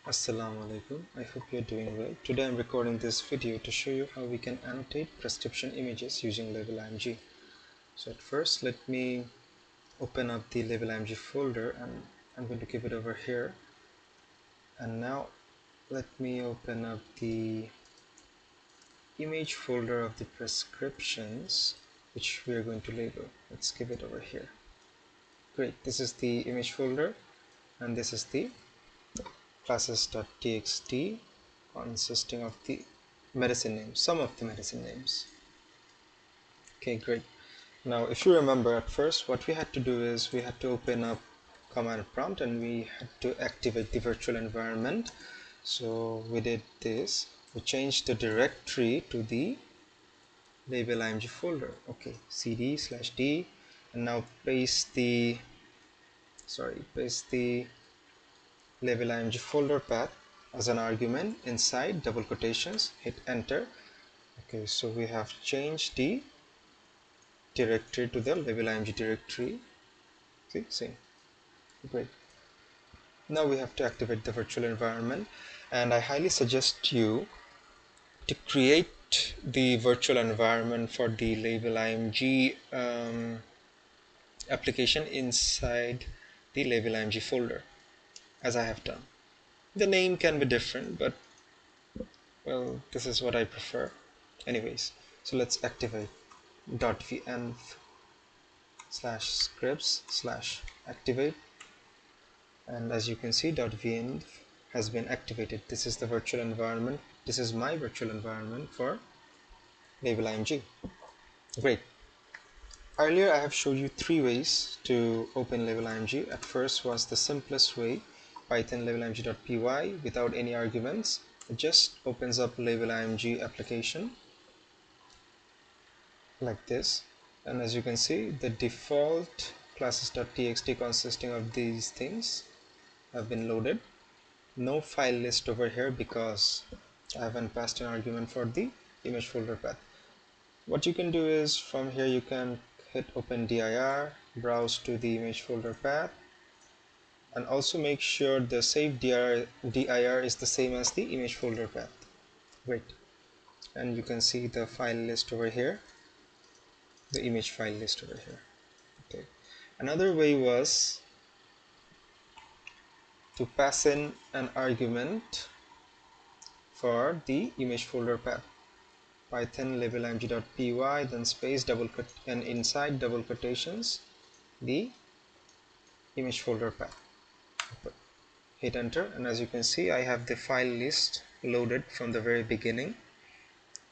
Assalamu alaikum. I hope you're doing well. Today I'm recording this video to show you how we can annotate prescription images using labelimg. So at first let me open up the labelimg folder and I'm going to keep it over here. And now let me open up the image folder of the prescriptions which we are going to label. Let's keep it over here. Great, this is the image folder and this is the classes.txt consisting of the medicine names, some of the medicine names. Okay, great. Now if you remember, at first what we had to do is we had to open up command prompt and we had to activate the virtual environment. So we did this, we changed the directory to the labelimg folder. Okay, cd/d, and now paste the labelimg folder path as an argument inside double quotations. Hit enter. Okay, so we have changed the directory to the labelimg directory. See, same. Great. Now we have to activate the virtual environment, and I highly suggest you to create the virtual environment for the labelimg application inside the labelimg folder, as I have done. The name can be different, but well, this is what I prefer. Anyways, so let's activate .venv/scripts/activate, and as you can see, .venv has been activated. This is the virtual environment. This is my virtual environment for labelimg. Great. Earlier I have showed you three ways to open labelimg. At first was the simplest way, Python labelimg.py without any arguments. It just opens up labelimg application like this, and as you can see, the default classes.txt consisting of these things have been loaded. No file list over here because I haven't passed an argument for the image folder path. What you can do is from here you can hit open dir, browse to the image folder path, and also make sure the save dir is the same as the image folder path. Great. And you can see the file list over here, the image file list over here. Okay. Another way was to pass in an argument for the image folder path. Python labelimg.py, then space double quote, and inside double quotations the image folder path. Hit enter, and as you can see, I have the file list loaded from the very beginning,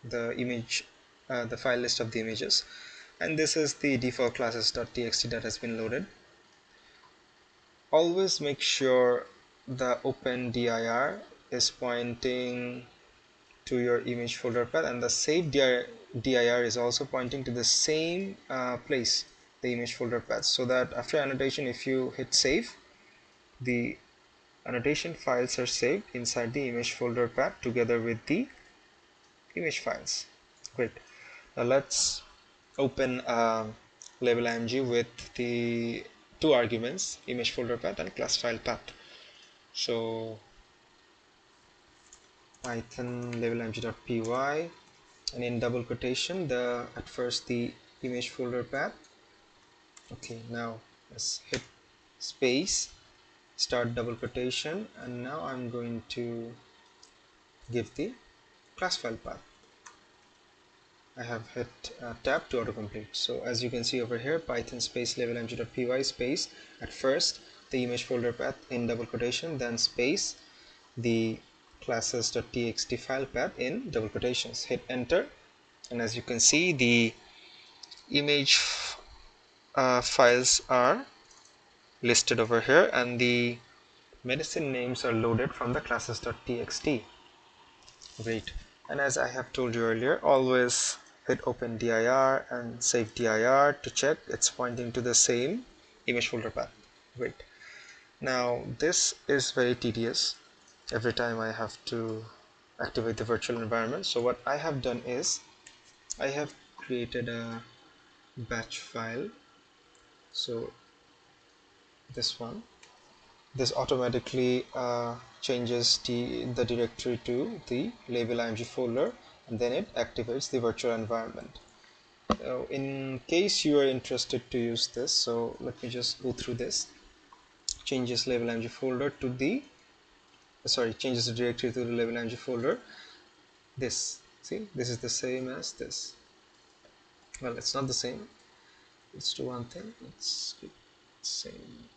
the file list of the images, and this is the default classes.txt that has been loaded. Always make sure the open dir is pointing to your image folder path, and the save dir is also pointing to the same place, the image folder path, so that after annotation, if you hit save, the annotation files are saved inside the image folder path together with the image files. Great. Now let's open labelimg with the two arguments, image folder path and class file path. So Python labelimg.py, and in double quotation at first the image folder path. Okay, now let's hit space, start double quotation, and now I'm going to give the class file path. I have hit tab to autocomplete. So as you can see over here, Python space labelimg.py space, at first the image folder path in double quotation, then space the classes.txt file path in double quotations. Hit enter, and as you can see, the image files are listed over here and the medicine names are loaded from the classes.txt. Great. And as I have told you earlier, always hit open dir and save dir to check it's pointing to the same image folder path. Great. Now this is very tedious. Every time I have to activate the virtual environment. So what I have done is I have created a batch file. So this one, this automatically changes the directory to the labelimg folder, and then it activates the virtual environment. So in case you are interested to use this, so let me just go through this. Changes labelimg folder to the changes the directory to the labelimg folder. This, see, this is the same as this. Well, it's not the same. Let's do one thing. Let's keep the same.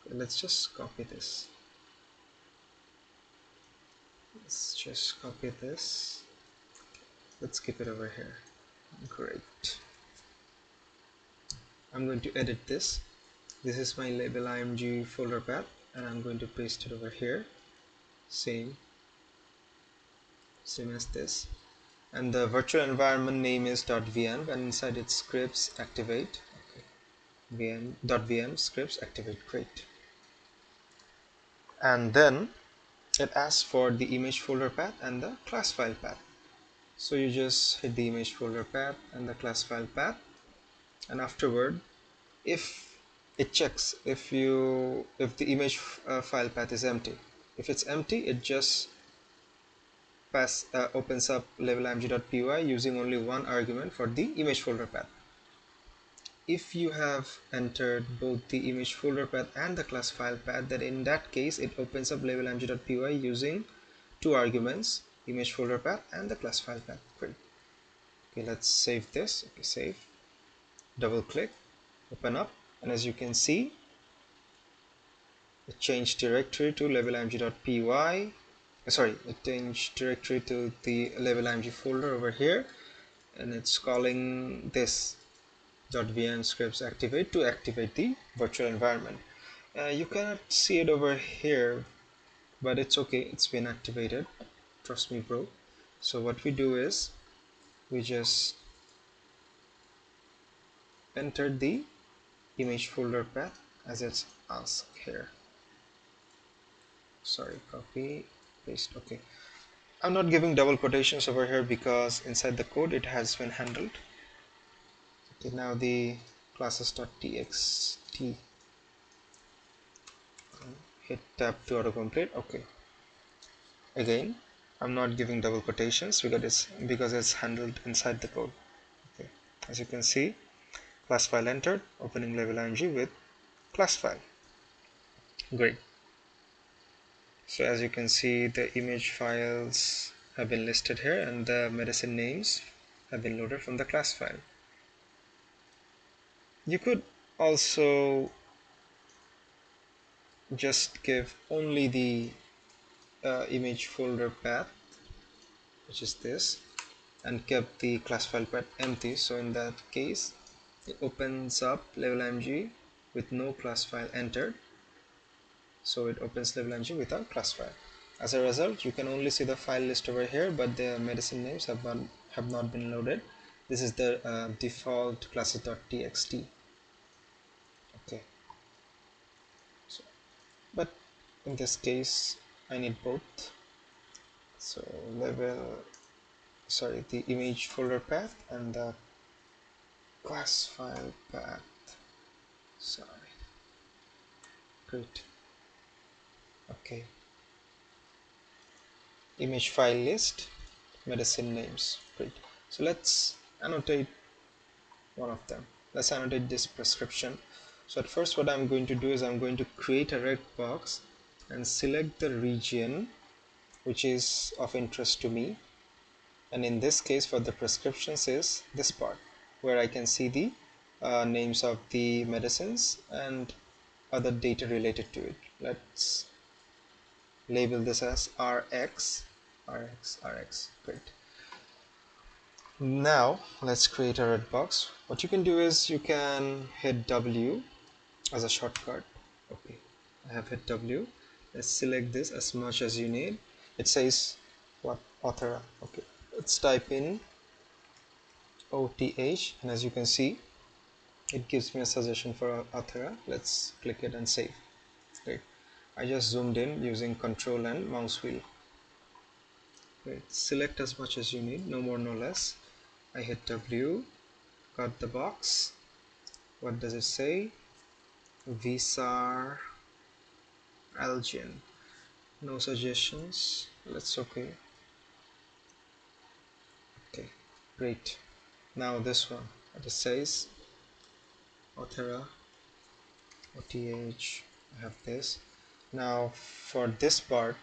Okay, let's just copy this. Let's just copy this. Let's keep it over here. Great. I'm going to edit this. This is my labelimg folder path, and I'm going to paste it over here. Same as this. And the virtual environment name is .venv, and inside its scripts activate. Okay. .venv scripts activate. Great. And then it asks for the image folder path and the class file path. So you just hit the image folder path and the class file path, and afterward, if it checks if the image file path is empty. If it's empty, it just opens up labelimg.py using only one argument for the image folder path. If you have entered both the image folder path and the class file path, then in that case it opens up labelimg.py using two arguments, image folder path and the class file path. Great. Okay, let's save this. Okay, save. Double click, open up, and as you can see, it changed directory to labelimg.py. It changed directory to the labelimg folder over here, and it's calling this .venv scripts activate to activate the virtual environment. You cannot see it over here, but it's okay, it's been activated, trust me bro. So what we do is we just enter the image folder path as it's asked here. Copy, paste. Okay, I'm not giving double quotations over here because inside the code it has been handled. Okay, now the classes.txt, hit tab to autocomplete. Okay, again I'm not giving double quotations because it's handled inside the code. Okay, as you can see, class file entered, opening labelimg with class file. Great. So as you can see, the image files have been listed here and the medicine names have been loaded from the class file. You could also just give only the image folder path, which is this, and kept the class file path empty. So in that case, it opens up labelimg with no class file entered. So it opens labelimg without class file. As a result, you can only see the file list over here, but the medicine names have not been loaded. This is the default classes.txt. Okay. So, but in this case, I need both. So the image folder path and the class file path. Great. Okay. Image file list, medicine names. Great. So let's annotate one of them. Let's annotate this prescription. So at first what I'm going to do is I'm going to create a red box and select the region which is of interest to me, and in this case for the prescriptions is this part where I can see the names of the medicines and other data related to it. Let's label this as RX. Great. Now let's create a red box. What you can do is you can hit W as a shortcut. Okay, I have hit W. Let's select this as much as you need. It says what author. Okay, let's type in OTH, and as you can see, it gives me a suggestion for author. Let's click it and save. Great. I just zoomed in using Control and mouse wheel. Great. Select as much as you need, no more, no less. I hit W, got the box. What does it say? Visar Algin. No suggestions. Let's okay. Okay, great. Now this one. It says Authera OTH. I have this. Now for this part,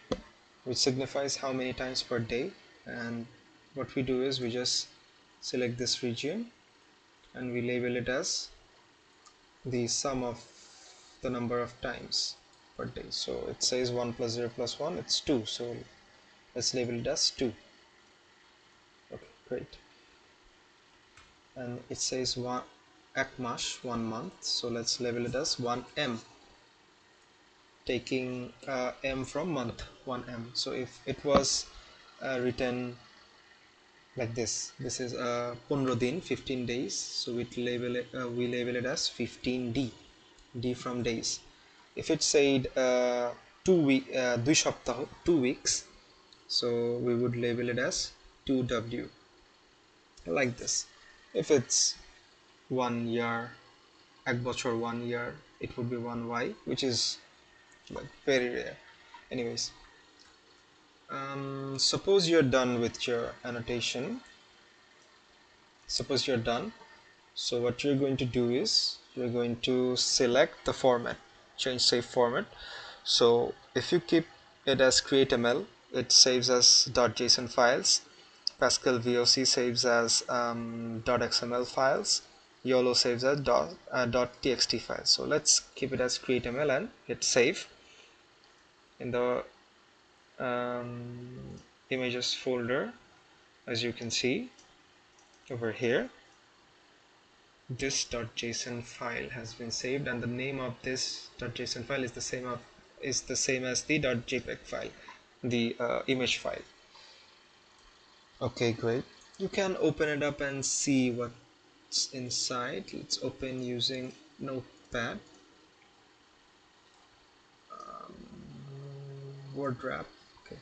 which signifies how many times per day, and what we do is we just select this region and we label it as the sum of the number of times per day. So it says 1 plus 0 plus 1, it's 2, so let's label it as 2. Okay, great. And it says 1 Akmash, 1 month, so let's label it as 1m, taking m from month, 1m. So if it was written like this is 15 din, 15 days, so we label it as 15d, d from days. If it said 2 সপ্তাহ, 2 weeks, so we would label it as 2w, like this. If it's 1 year, এক বছর, 1 year, it would be 1y, which is like very rare. Anyways, suppose you're done with your annotation. Suppose you're done. So what you're going to do is you're going to select the format, change save format. So if you keep it as createml, it saves as .json files. Pascal VOC saves as .xml files. YOLO saves as .txt files. So let's keep it as createml and hit save. In the images folder, as you can see over here, this .json file has been saved, and the name of this .json file is the same as the .jpeg file, the image file. Okay, great. You can open it up and see what's inside. Let's open using Notepad. Word wrap. Okay.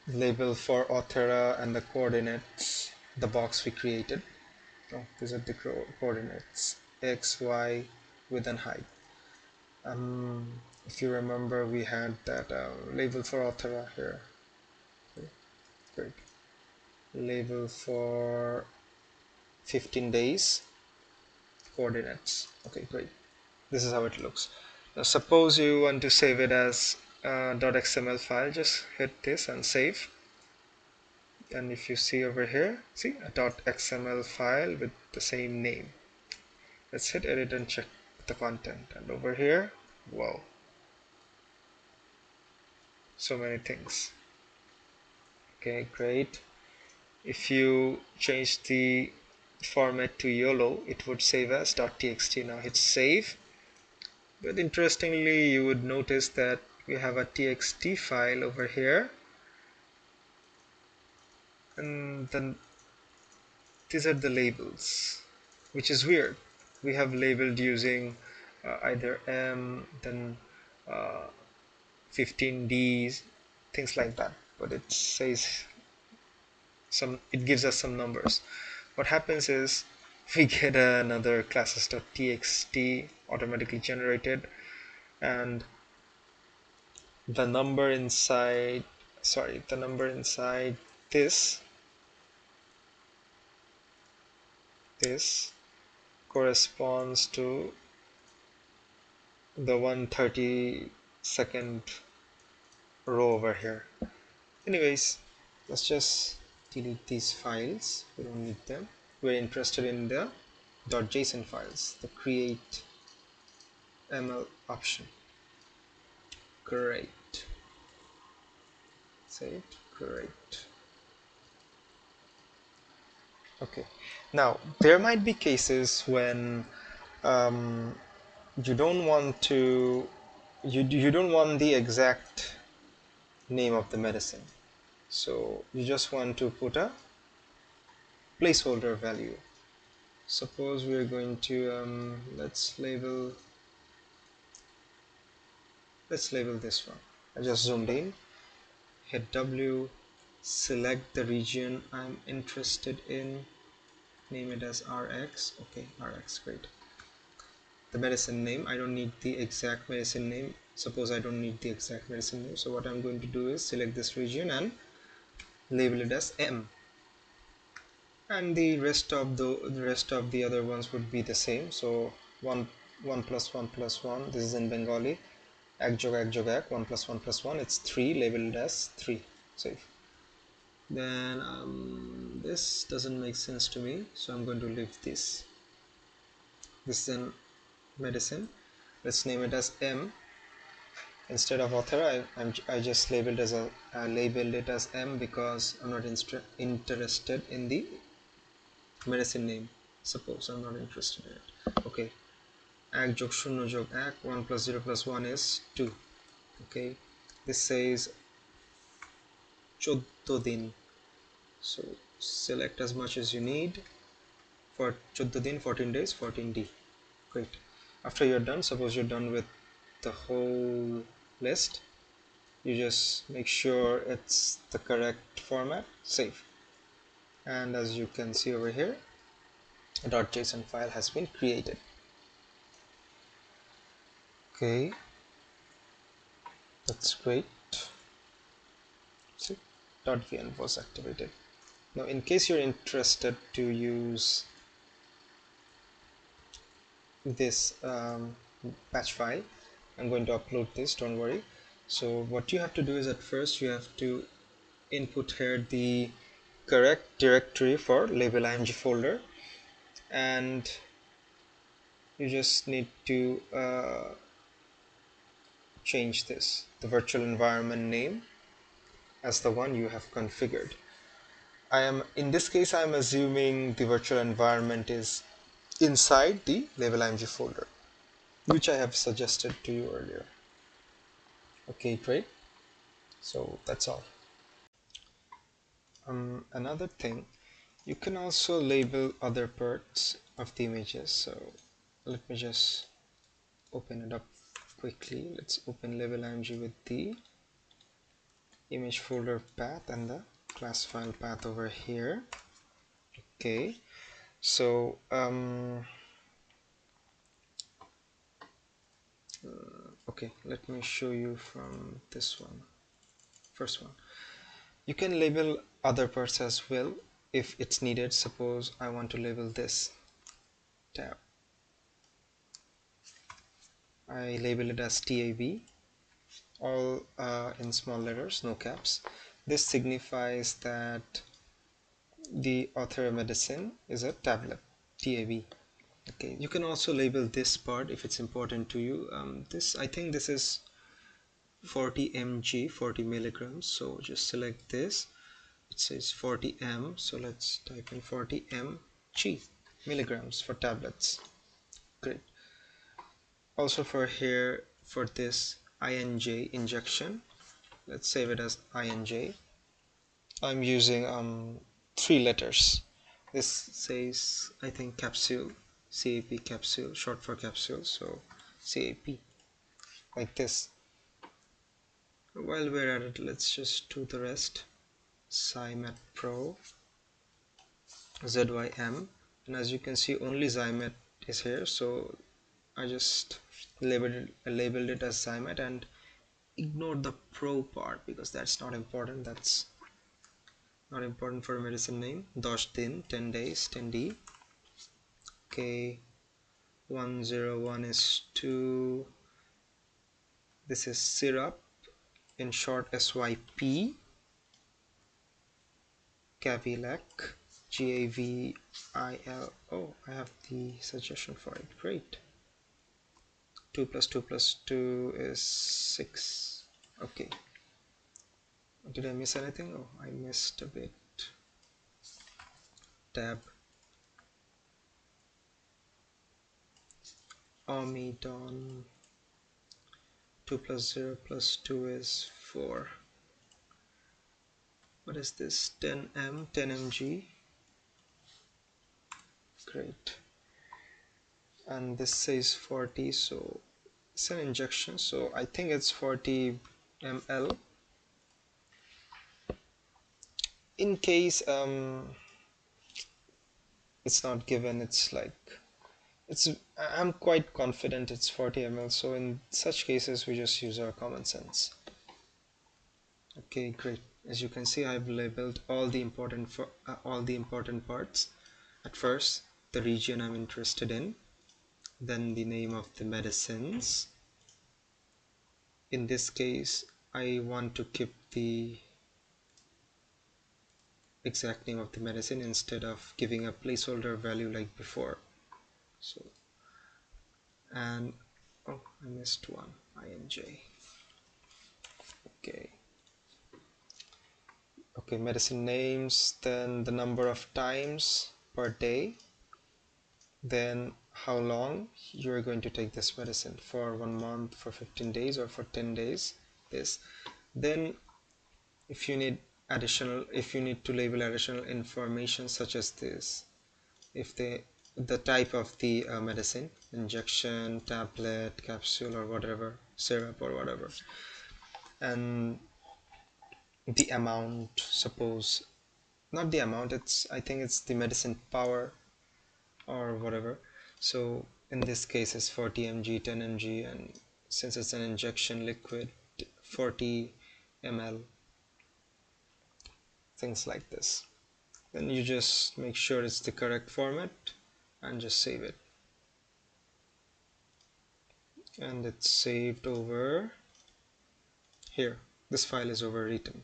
Label for Authera and the coordinates, the box we created. Oh, these are the coordinates: x, y, width and height. If you remember, we had that label for Authera here. Okay, great. Label for 15 days, coordinates. Okay, great. This is how it looks. Now suppose you want to save it as a .xml file, just hit this and save. And if you see over here, see a .xml file with the same name. Let's hit edit and check the content. And over here, wow, so many things. Okay, great. If you change the format to YOLO, it would save as .txt. Now hit save. But interestingly, you would notice that we have a txt file over here, and then these are the labels, which is weird. We have labeled using either m, then 15d, things like that, but it says it gives us some numbers. What happens is we get another classes.txt automatically generated, and the number inside this corresponds to the 132nd row over here. Anyways, let's just delete these files, we don't need them. We're interested in the .json files, the create ml option. Great. Save. Great. Okay, now there might be cases when you don't want to you don't want the exact name of the medicine, so you just want to put a placeholder value. Suppose we're going to let's label this one. I just zoomed in, hit W, select the region I'm interested in, name it as RX. Okay, RX, great. the medicine name. I don't need the exact medicine name. Suppose I don't need the exact medicine name, so what I'm going to do is select this region and label it as M, and the rest of the other ones would be the same. So 1 1 plus 1 plus 1, this is in Bengali, ek jog ek jog ek, 1 plus 1 plus 1, it's 3, labeled as 3. Save. Then this doesn't make sense to me, so I'm going to leave this. This is in medicine. Let's name it as M. Instead of author, I just labeled it as M because I'm not interested in the medicine name. Suppose I'm not interested in it. Okay. Ek jog shunno jog ek, 1 plus 0 plus 1 is 2. Okay. This says 14 din. So select as much as you need. For 14 din, 14 days, 14D. Great. After you're done, suppose you're done with the whole list, you just make sure it's the correct format, save. And as you can see over here, a .json file has been created. Okay, that's great. See, .venv was activated. Now in case you're interested to use this patch file, I'm going to upload this, don't worry. So what you have to do is, at first you have to input here the correct directory for labelimg folder, and you just need to change the virtual environment name as the one you have configured. In this case I am assuming the virtual environment is inside the labelimg folder, which I have suggested to you earlier. Okay, great. So that's all. Another thing, you can also label other parts of the images. So let me just open it up quickly. Let's open labelimg with the image folder path and the class file path over here. Okay, so okay, let me show you from this one. First one, you can label other parts as well if it's needed. Suppose I want to label this tab, I label it as tab, all in small letters, no caps. This signifies that the author medicine is a tablet, tab. Okay, you can also label this part if it's important to you. I think this is 40 mg, 40 milligrams, so just select this. It says 40 m, so let's type in 40 mg, milligrams for tablets. Great. Also for here, for this inj, injection, let's save it as inj. I'm using 3 letters. This says, I think, capsule, CAP, capsule, short for capsule, so CAP, like this. While we're at it, let's just do the rest. Zymet Pro, ZYM, and as you can see, only Zymet is here, so I just labeled it as Zymet and ignored the Pro part because that's not important. That's not important for a medicine name. 10 din, 10 days, 10D. Okay, 101 is 2. This is syrup, in short SYP. Gavilac, Gavil. Oh, I have the suggestion for it. Great. 2 plus 2 plus 2 is 6. Okay. Did I miss anything? Oh, I missed a bit. Tab. Omidon. 2 plus 0 plus 2 is 4. What is this? 10M, 10 mg. Great. And this says 40, so it's an injection, so I think it's 40 ml. In case it's not given, it's like it's I'm quite confident it's 40 ml, so in such cases we just use our common sense. Okay, great. As you can see, I've labeled all the important parts. At first, the region I'm interested in, then the name of the medicines. In this case, I want to keep the exact name of the medicine instead of giving a placeholder value like before. So, and oh, I missed one, INJ. Okay. Okay, medicine names, then the number of times per day, then how long you're going to take this medicine, for 1 month, for 15 days, or for 10 days. This, then if you need to label additional information such as this, if the type of the medicine, injection, tablet, capsule, or whatever, syrup or whatever, and the amount, suppose not the amount, it's, I think it's the medicine power or whatever. So in this case it's 40 mg, 10 mg, and since it's an injection liquid, 40 ml, things like this. Then you just make sure it's the correct format and just save it, and it's saved over here. This file is overwritten.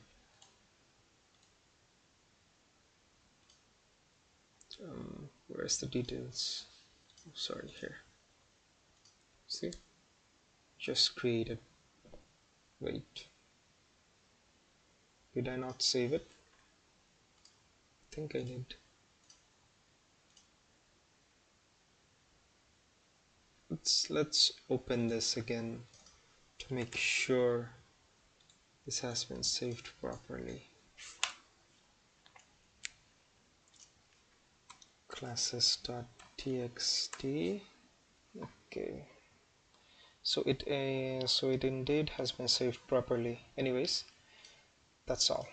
Where's the details? Oh, sorry, here. See, just created. Wait, did I not save it? I think I did. Let's open this again to make sure this has been saved properly. Classes.txt. Okay, so it indeed has been saved properly. Anyways, that's all.